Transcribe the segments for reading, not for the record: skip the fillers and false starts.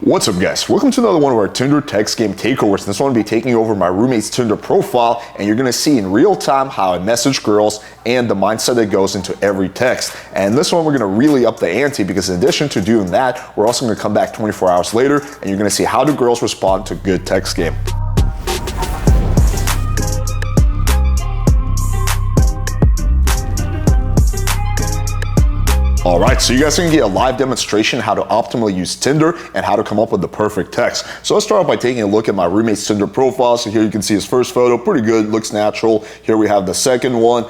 What's up, guys? Welcome to another one of our Tinder text game takeovers. This one will be taking over my roommate's Tinder profile, and you're gonna see in real time how I message girls and the mindset that goes into every text. And this one we're gonna really up the ante, because in addition to doing that, we're also gonna come back 24 hours later and you're gonna see how do girls respond to good text game. Alright, so you guys can get a live demonstration how to optimally use Tinder and how to come up with the perfect text. So let's start off by taking a look at my roommate's Tinder profile. So here you can see his first photo, pretty good, looks natural. Here we have the second one.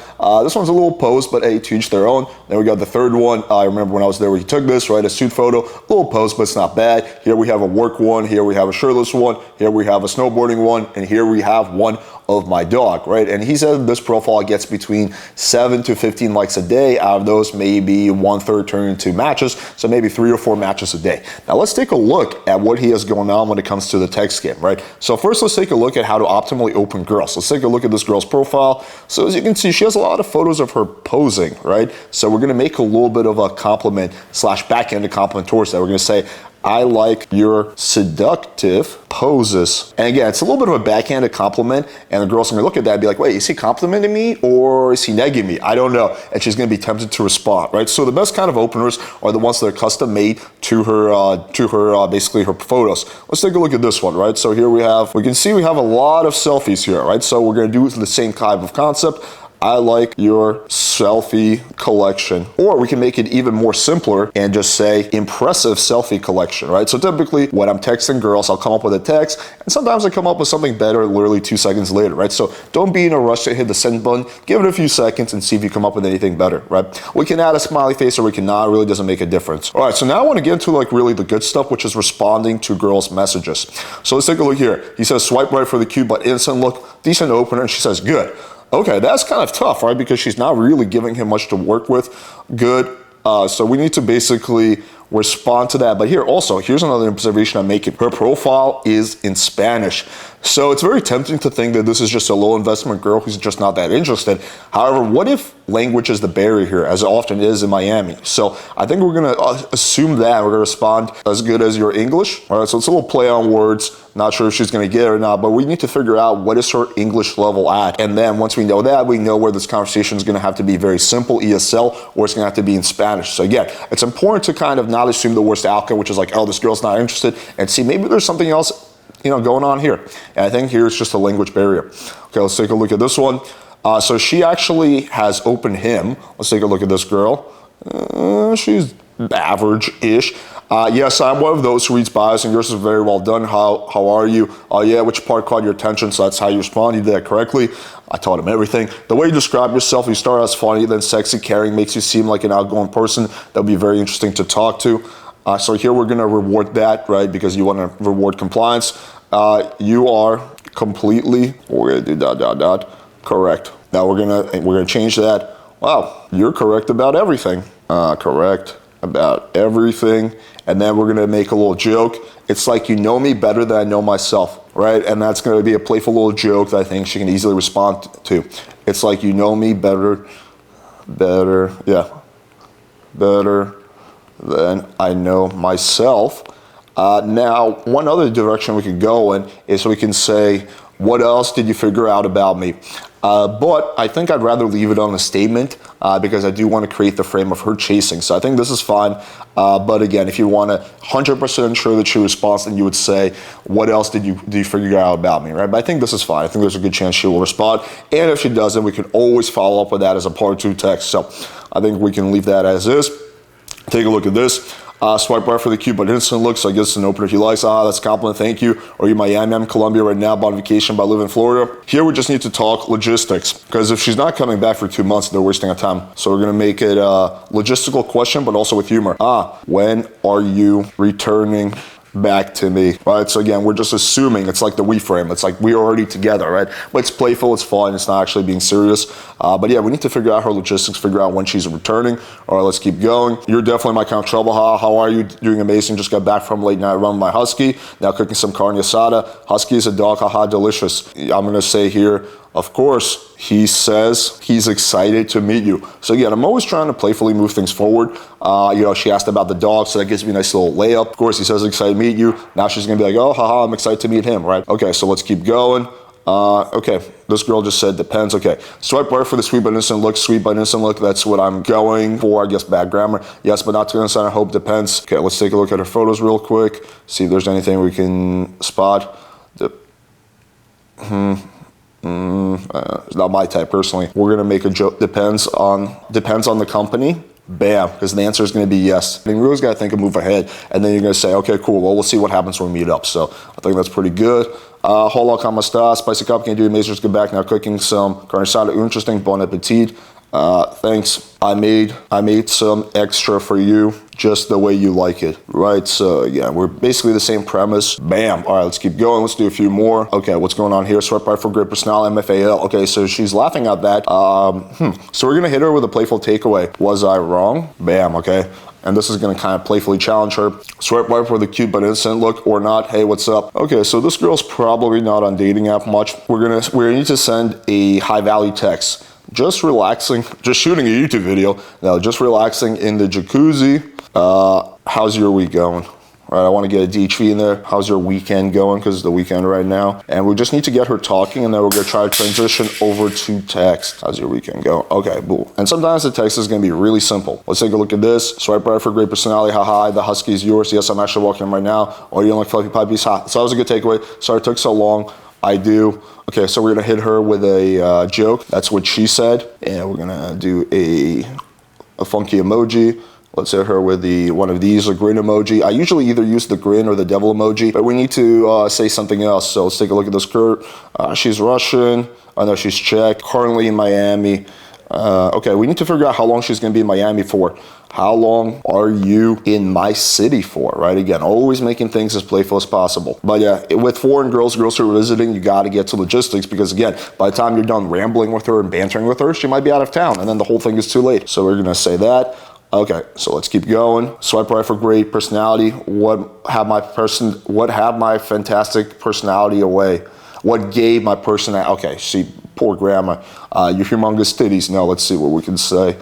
This one's a little posed, but hey, to each their own. Then we got the third one. I remember when I was there where he took this, right? A suit photo, a little posed, but it's not bad. Here we have a work one. Here we have a shirtless one. Here we have a snowboarding one. And here we have one of my dog, right? And he said this profile gets between 7 to 15 likes a day. Out of those, maybe 1/3 turn into matches, so maybe 3 or 4 matches a day. Now let's take a look at what he has going on when it comes to the text game, right? So first, let's take a look at how to optimally open girls. Let's take a look at this girl's profile. So as you can see, she has a lot of photos of her posing, right? So we're gonna make a little bit of a compliment / backhanded compliment towards that. We're gonna say, I like your seductive poses. And again, it's a little bit of a backhanded compliment, and the girl's gonna look at that and be like, wait, is he complimenting me or is he negging me? I don't know. And she's gonna be tempted to respond, right? So the best kind of openers are the ones that are custom made to her, basically her photos. Let's take a look at this one, right? So here we can see we have a lot of selfies here, right? So we're gonna do the same kind of concept. I like your selfie collection. Or we can make it even more simpler and just say impressive selfie collection, right? So typically when I'm texting girls, I'll come up with a text, and sometimes I come up with something better literally 2 seconds later, right? So don't be in a rush to hit the send button. Give it a few seconds and see if you come up with anything better, right? We can add a smiley face or we cannot. It really doesn't make a difference. All right, so now I want to get into like really the good stuff, which is responding to girls' messages. So let's take a look here. He says swipe right for the cute but innocent look, decent opener, and she says good. Okay, that's kind of tough, right? Because she's not really giving him much to work with. Good. So we need to basically respond to that. But here also, here's another observation I'm making. Her profile is in Spanish. So it's very tempting to think that this is just a low investment girl who's just not that interested. However, what if language is the barrier here, as it often is in Miami? So I think we're gonna assume that we're gonna respond as good as your English. All right, so it's a little play on words. Not sure if she's gonna get it or not, but we need to figure out what is her English level at. And then once we know that, we know where this conversation is gonna have to be very simple, ESL, or it's gonna have to be in Spanish. So again, it's important to kind of not assume the worst outcome, which is like, oh, this girl's not interested, and see maybe there's something else, going on here. And I think here it's just a language barrier. Okay, let's take a look at this one. So she actually has opened him. Let's take a look at this girl. She's average-ish. Yes, I'm one of those who reads bios, and yours is very well done. How are you? Yeah, which part caught your attention? So that's how you respond. You did that correctly. I taught him everything. The way you describe yourself, you start as funny, then sexy, caring, makes you seem like an outgoing person. That'll be very interesting to talk to. So here we're gonna reward that, right? Because you wanna reward compliance. You are completely, we're gonna do ... correct. Now we're gonna change that. Wow, you're correct about everything. Correct about everything. And then we're gonna make a little joke. It's like you know me better than I know myself, right? And that's gonna be a playful little joke that I think she can easily respond to. It's like you know me better than I know myself. Now, one other direction we could go in is we can say, what else did you figure out about me? But I think I'd rather leave it on a statement because I do want to create the frame of her chasing. So I think this is fine. But again, if you want to 100% ensure that she responds, then you would say, what else did you figure out about me, right? But I think this is fine. I think there's a good chance she will respond. And if she doesn't, we can always follow up with that as a part 2 text. So I think we can leave that as is. Take a look at this. Swipe right for the cute but innocent look. So I guess it's an opener he likes. That's a compliment, thank you. Or you Miami, I'm Colombia right now, but on vacation, but I live in Florida. Here we just need to talk logistics, because if she's not coming back for 2 months, they're wasting our time. So we're gonna make it a logistical question, but also with humor. When are you returning back to me, right? So again, we're just assuming it's like the we frame. It's like we're already together, right? But it's playful, it's fun, it's not actually being serious. But yeah, we need to figure out her logistics, figure out when she's returning. All right, let's keep going. You're definitely my kind of trouble. How are you? Doing amazing. Just got back from late night run with my husky. Now cooking some carne asada. Husky is a dog, haha, delicious. I'm gonna say here, of course, he says he's excited to meet you. So again, I'm always trying to playfully move things forward. She asked about the dog, so that gives me a nice little layup. Of course, he says excited to meet you. Now she's gonna be like, oh, haha, I'm excited to meet him, right? Okay, so let's keep going. Okay, this girl just said depends. Okay, swipe right for the sweet but innocent look. Sweet but innocent look, that's what I'm going for. I guess bad grammar. Yes, but not too innocent, I hope depends. Okay, let's take a look at her photos real quick. See if there's anything we can spot. It's not my type personally. We're gonna make a joke. Depends on the company. Bam, because the answer is going to be yes. I mean, you always got to think a move ahead, and then you're going to say, okay, cool, well, we'll see what happens when we meet up. So I think that's pretty good. Hola, ¿cómo estás? Spicy cup, can you do amazers? Get back now cooking some carne asada. Interesting, bon appetit. Thanks. I made some extra for you, just the way you like it, right? So yeah, we're basically the same premise. Bam. All right, let's keep going. Let's do a few more. Okay, what's going on here? Swipe right for great personality, MFAL. Okay, so she's laughing at that. So we're gonna hit her with a playful takeaway. Was I wrong? Bam. Okay. And this is going to kind of playfully challenge her. Swipe right for the cute but innocent look or not. Hey, what's up? Okay, so this girl's probably not on dating app much. We're gonna need to send a high value text. Just relaxing, just shooting a YouTube video. Now, just relaxing in the jacuzzi. How's your week going? Right, I want to get a DHV in there. How's your weekend going? Because it's the weekend right now. And we just need to get her talking, and then we're going to try to transition over to text. How's your weekend going? Okay, boom. And sometimes the text is going to be really simple. Let's take a look at this. Swipe right for great personality. Ha ha, the husky is yours. Yes, I'm actually walking him right now. Oh, you don't like fluffy puppies? Ha. So that was a good takeaway. Sorry it took so long. I do. Okay, so we're going to hit her with a joke. That's what she said. And we're going to do a funky emoji. Let's hit her with one of these, a grin emoji. I usually either use the grin or the devil emoji, but we need to say something else. So let's take a look at this girl. She's Russian. I know she's Czech. Currently in Miami. Okay, we need to figure out how long she's going to be in Miami for. How long are you in my city for, right? Again, always making things as playful as possible. But yeah, with foreign girls who are visiting, you got to get to logistics because again, by the time you're done rambling with her and bantering with her, she might be out of town and then the whole thing is too late. So we're going to say that. Okay, so let's keep going. Swipe right for great personality. What have my fantastic personality away? What gave my personality? Okay, see, poor grammar. Your humongous titties. No, let's see what we can say.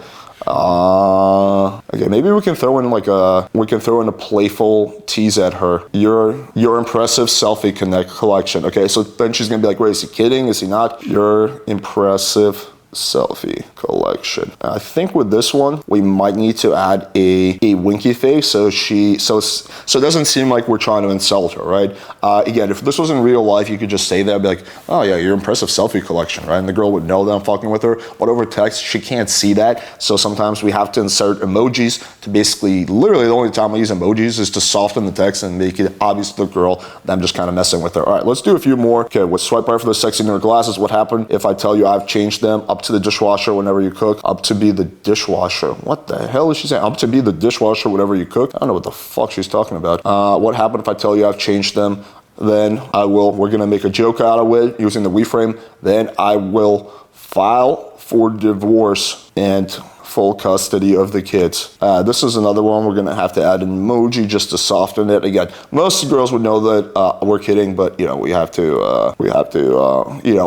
Okay, maybe we can throw in a playful tease at her. Your impressive selfie collection. Okay, so then she's gonna be like, wait, is he kidding? Is he not? Your impressive selfie collection. I think with this one we might need to add a winky face so it doesn't seem like we're trying to insult her, right? Again, if this was in real life, you could just say that, be like, oh yeah, your impressive selfie collection, right? And the girl would know that I'm fucking with her. But over text, she can't see that, so sometimes we have to insert emojis to basically, literally the only time I use emojis is to soften the text and make it obvious to the girl that I'm just kind of messing with her. All right, let's do a few more. Okay, with swipe right for the sexy newer glasses. What happened if I tell you I've changed them up to the dishwasher whenever you cook? Up to be the dishwasher. What the hell is she saying? Up to be the dishwasher whenever you cook? I don't know what the fuck she's talking about. What happened if I tell you I've changed them? Then we're gonna make a joke out of it using the we frame. Then I will file for divorce and full custody of the kids. This is another one we're gonna have to add an emoji just to soften it. Again, most girls would know that we're kidding, but we have to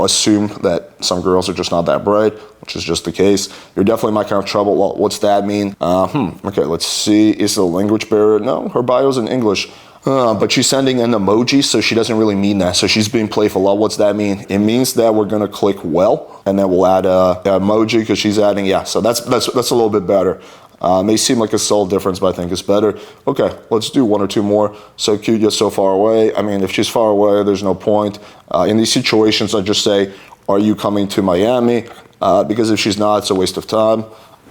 assume that some girls are just not that bright, which is just the case. You're definitely my kind of trouble. Well, what's that mean? Okay, let's see. Is it a language barrier? No, her bio's in English. But she's sending an emoji, so she doesn't really mean that. So she's being playful. Well, what's that mean? It means that we're gonna click well, and then we'll add a emoji because she's adding, yeah. So that's a little bit better. May seem like a subtle difference, but I think it's better. Okay, let's do one or two more. So cute yet so far away. I mean, if she's far away, there's no point. In these situations, I just say, are you coming to Miami? Because if she's not, it's a waste of time.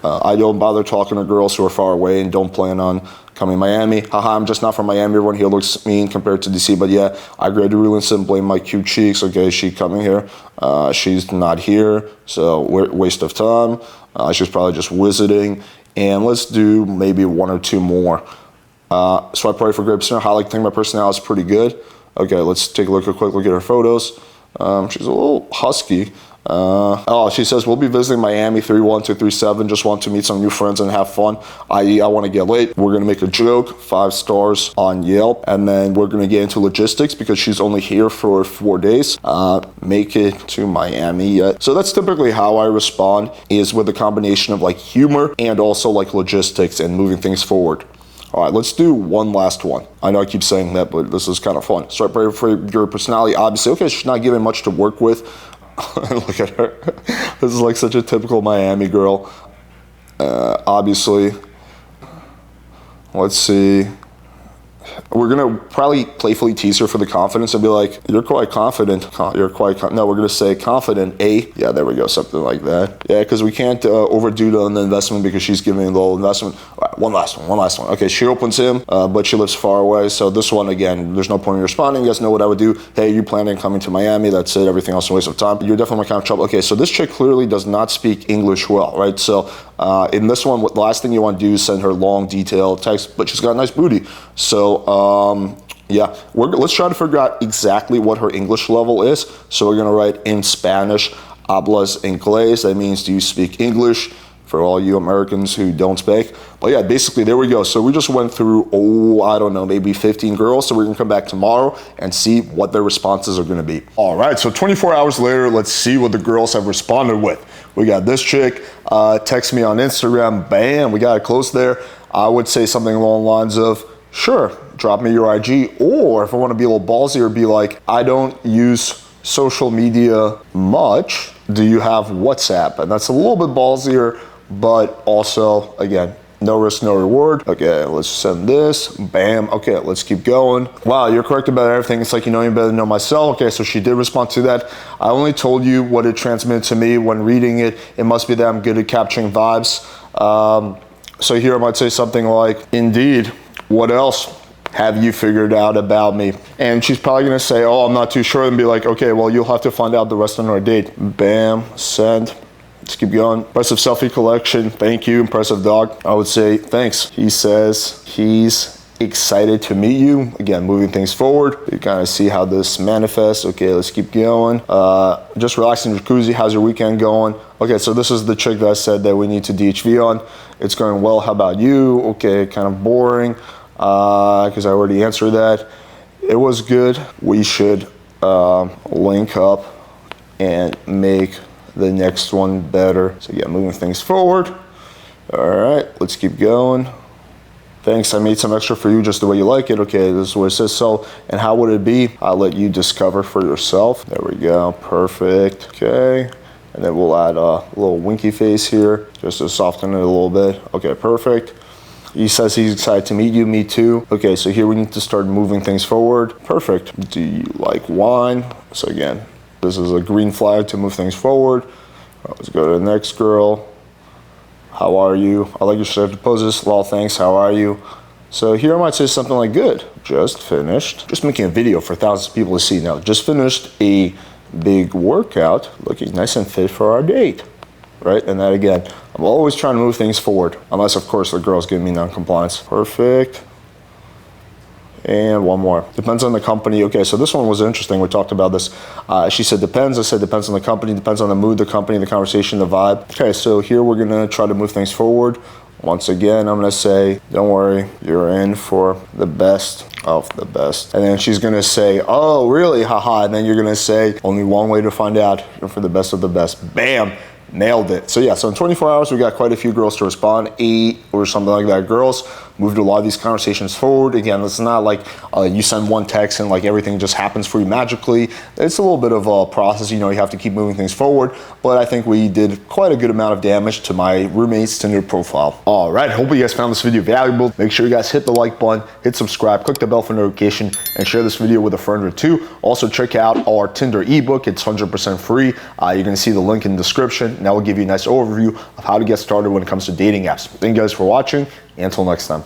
I don't bother talking to girls who are far away and don't plan on coming to Miami. Haha, I'm just not from Miami. Everyone here looks mean compared to DC, but yeah, I graduated real and blame my cute cheeks. Okay, is she coming here? She's not here, so waste of time. She's probably just visiting. And let's do maybe one or two more. Swipe right for great personality. I like to think my personality is pretty good. Okay, let's take a quick look at her photos. She's a little husky. Oh, she says, we'll be visiting Miami 31237. Just want to meet some new friends and have fun. I.e., I want to get late. We're going to make a joke, 5 stars on Yelp. And then we're going to get into logistics because she's only here for 4 days. Make it to Miami yet. So that's typically how I respond, is with a combination of like humor and also like logistics and moving things forward. All right, let's do one last one. I know I keep saying that, but this is kind of fun. Start praying for your personality. Obviously, okay, she's not given much to work with. Look at her. This is like such a typical Miami girl. Obviously, let's see. We're gonna probably playfully tease her for the confidence and be like, you're quite confident. No, we're gonna say confident, yeah, there we go, something like that. Yeah, because we can't overdo the investment because she's giving a little investment. All right, one last one. Okay, she opens him, but she lives far away. So this one, again, there's no point in responding. You guys know what I would do. Hey, you planning on coming to Miami? That's it. Everything else is a waste of time. You're definitely my kind of trouble. Okay, so this chick clearly does not speak English well, right? So in this one, the last thing you want to do is send her long, detailed text, but she's got a nice booty. So yeah, let's try to figure out exactly what her English level is. So we're gonna write in Spanish, hablas inglés. That means, do you speak English? For all you Americans who don't speak. But yeah, basically there we go. So we just went through, I don't know, maybe 15 girls. So we're gonna come back tomorrow and see what their responses are gonna be. All right, so 24 hours later, let's see what the girls have responded with. We got this chick, text me on Instagram, bam, we got it close there. I would say something along the lines of, sure, drop me your IG, or if I want to be a little ballsier, be like, I don't use social media much. Do you have WhatsApp? And that's a little bit ballsier, but also, again, no risk, no reward. Okay, let's send this, bam. Okay, let's keep going. Wow, you're correct about everything. It's like, you know me better than know myself. Okay, so she did respond to that. I only told you what it transmitted to me when reading it. It must be that I'm good at capturing vibes. So here I might say something like, indeed, what else have you figured out about me? And she's probably gonna say, oh, I'm not too sure, and be like, okay, well, you'll have to find out the rest on our date. Bam, send. Let's keep going. Impressive selfie collection. Thank you. Impressive dog. I would say thanks. He says he's excited to meet you. Again, moving things forward. You kind of see how this manifests. Okay, let's keep going. Just relaxing jacuzzi. How's your weekend going? Okay, so this is the chick that I said that we need to DHV on. It's going well. How about you? Okay, kind of boring because I already answered that. It was good. We should link up and make the next one better. So yeah, moving things forward. All right, let's keep going. Thanks, I made some extra for you just the way you like it. Okay, this is what it says. So, and how would it be? I'll let you discover for yourself. There we go, perfect. Okay, and then we'll add a little winky face here just to soften it a little bit. Okay, perfect. He says he's excited to meet you, me too. Okay, so here we need to start moving things forward. Perfect. Do you like wine? So again, this is a green flag to move things forward. Let's go to the next girl. How are you? I like your shirt poses. Well, thanks. How are you? So here I might say something like, good. Just finished. Just making a video for thousands of people to see now. Just finished a big workout, looking nice and fit for our date. Right? And that again, I'm always trying to move things forward. Unless, of course, the girl's giving me non-compliance. Perfect. And one more. Depends on the company. Okay, so this one was interesting. We talked about this. She said depends. I said depends on the company, depends on the mood, the company, the conversation, the vibe. Okay, so here we're gonna try to move things forward. Once again, I'm gonna say, don't worry, you're in for the best of the best. And then she's gonna say, oh, really? Haha. And then you're gonna say, only one way to find out, you're for the best of the best. Bam. Nailed it. So yeah, so in 24 hours, we got quite a few girls to respond, 8 or something like that. Girls moved a lot of these conversations forward. Again, it's not like you send one text and like everything just happens for you magically. It's a little bit of a process. You know, you have to keep moving things forward. But I think we did quite a good amount of damage to my roommate's Tinder profile. All right, hope you guys found this video valuable. Make sure you guys hit the like button, hit subscribe, click the bell for notification, and share this video with a friend or two. Also, check out our Tinder ebook. It's 100% free. You're gonna see the link in the description. And that will give you a nice overview of how to get started when it comes to dating apps. Thank you guys for watching, and until next time.